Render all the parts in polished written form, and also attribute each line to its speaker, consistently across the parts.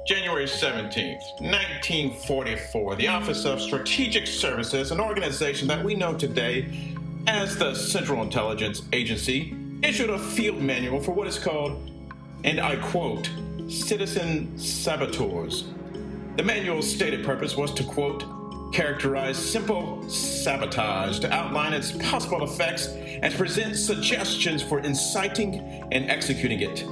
Speaker 1: January 17th, 1944, the Office of Strategic Services, an organization that we know today as the Central Intelligence Agency, issued a field manual for what is called, and I quote, citizen saboteurs. The manual's stated purpose was to, quote, characterize simple sabotage, to outline its possible effects, and to present suggestions for inciting and executing it.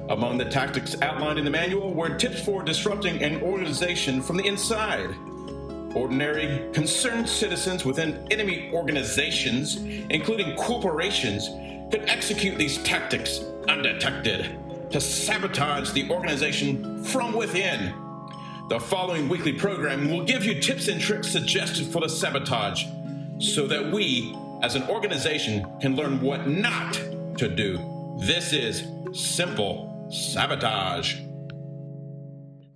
Speaker 1: Among the tactics outlined in the manual were tips for disrupting an organization from the inside. Ordinary, concerned citizens within enemy organizations, including corporations, could execute these tactics undetected to sabotage the organization from within. The following weekly program will give you tips and tricks suggested for the sabotage so that we, as an organization, can learn what not to do. This is Simple Sabotage.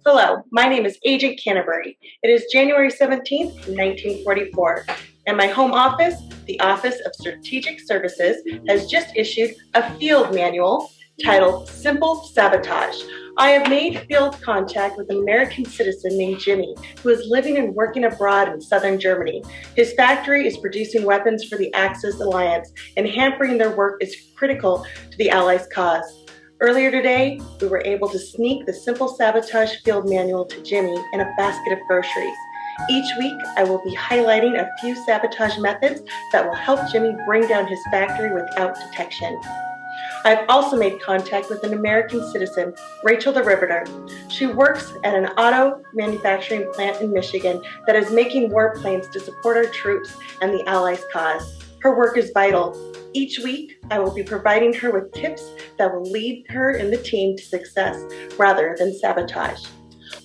Speaker 2: Hello, my name is Agent Canterbury. It is January 17th, 1944, and my home office, the Office of Strategic Services, has just issued a field manual titled Simple Sabotage. I have made field contact with an American citizen named Jimmy, who is living and working abroad in southern Germany. His factory is producing weapons for the Axis alliance, and hampering their work is critical to the Allies' cause. Earlier today, we were able to sneak the Simple Sabotage field manual to Jimmy in a basket of groceries. Each week, I will be highlighting a few sabotage methods that will help Jimmy bring down his factory without detection. I've also made contact with an American citizen, Rachel the Riveter. She works at an auto manufacturing plant in Michigan that is making warplanes to support our troops and the Allies' cause. Her work is vital. Each week, I will be providing her with tips that will lead her and the team to success rather than sabotage.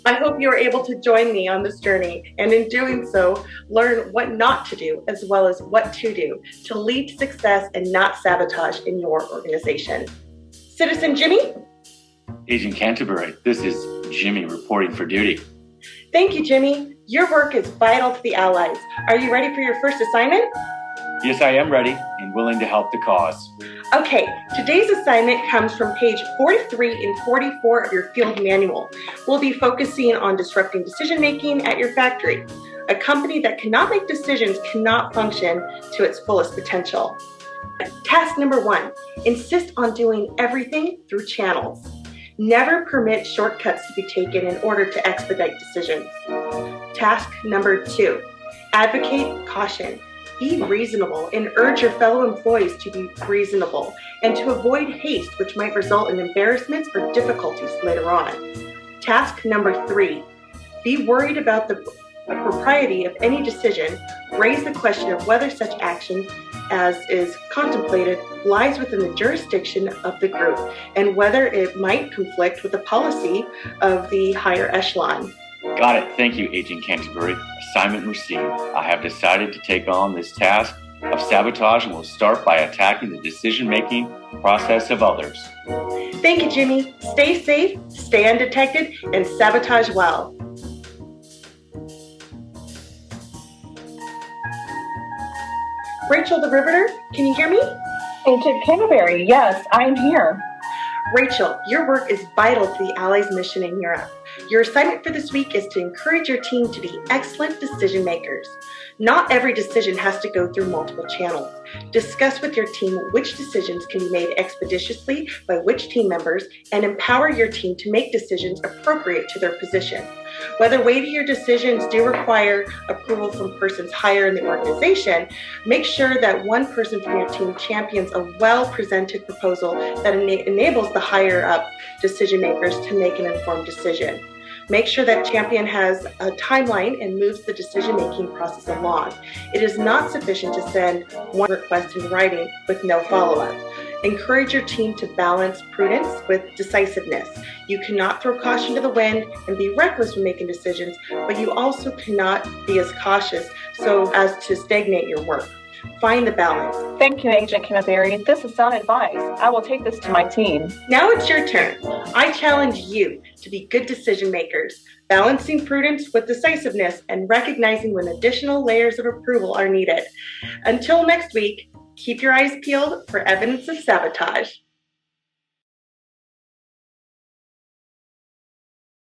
Speaker 2: I hope you are able to join me on this journey, and in doing so, learn what not to do as well as what to do to lead to success and not sabotage in your organization. Citizen Jimmy?
Speaker 3: Agent Canterbury, this is Jimmy reporting for duty.
Speaker 2: Thank you, Jimmy. Your work is vital to the Allies. Are you ready for your first assignment?
Speaker 3: Yes, I am ready and willing to help the cause.
Speaker 2: Okay, today's assignment comes from page 43 and 44 of your field manual. We'll be focusing on disrupting decision-making at your factory. A company that cannot make decisions cannot function to its fullest potential. Task number 1, insist on doing everything through channels. Never permit shortcuts to be taken in order to expedite decisions. Task number 2, advocate caution. Be reasonable and urge your fellow employees to be reasonable and to avoid haste, which might result in embarrassments or difficulties later on. Task number 3, be worried about the propriety of any decision. Raise the question of whether such action as is contemplated lies within the jurisdiction of the group and whether it might conflict with the policy of the higher echelon.
Speaker 3: Got it. Thank you, Agent Canterbury. Assignment received. I have decided to take on this task of sabotage and will start by attacking the decision-making process of others.
Speaker 2: Thank you, Jimmy. Stay safe, stay undetected, and sabotage well. Rachel the Riveter, can you hear me?
Speaker 4: Agent Canterbury, yes, I'm here.
Speaker 2: Rachel, your work is vital to the Allies' mission in Europe. Your assignment for this week is to encourage your team to be excellent decision makers. Not every decision has to go through multiple channels. Discuss with your team which decisions can be made expeditiously by which team members and empower your team to make decisions appropriate to their position. Whether weightier decisions do require approval from persons higher in the organization, make sure that one person from your team champions a well-presented proposal that enables the higher-up decision makers to make an informed decision. Make sure that champion has a timeline and moves the decision-making process along. It is not sufficient to send one request in writing with no follow-up. Encourage your team to balance prudence with decisiveness. You cannot throw caution to the wind and be reckless when making decisions, but you also cannot be as cautious so as to stagnate your work. Find the balance.
Speaker 4: Thank you, Agent Canterbury. This is sound advice. I will take this to my team.
Speaker 2: Now it's your turn. I challenge you to be good decision makers, balancing prudence with decisiveness and recognizing when additional layers of approval are needed. Until next week, keep your eyes peeled for evidence of sabotage.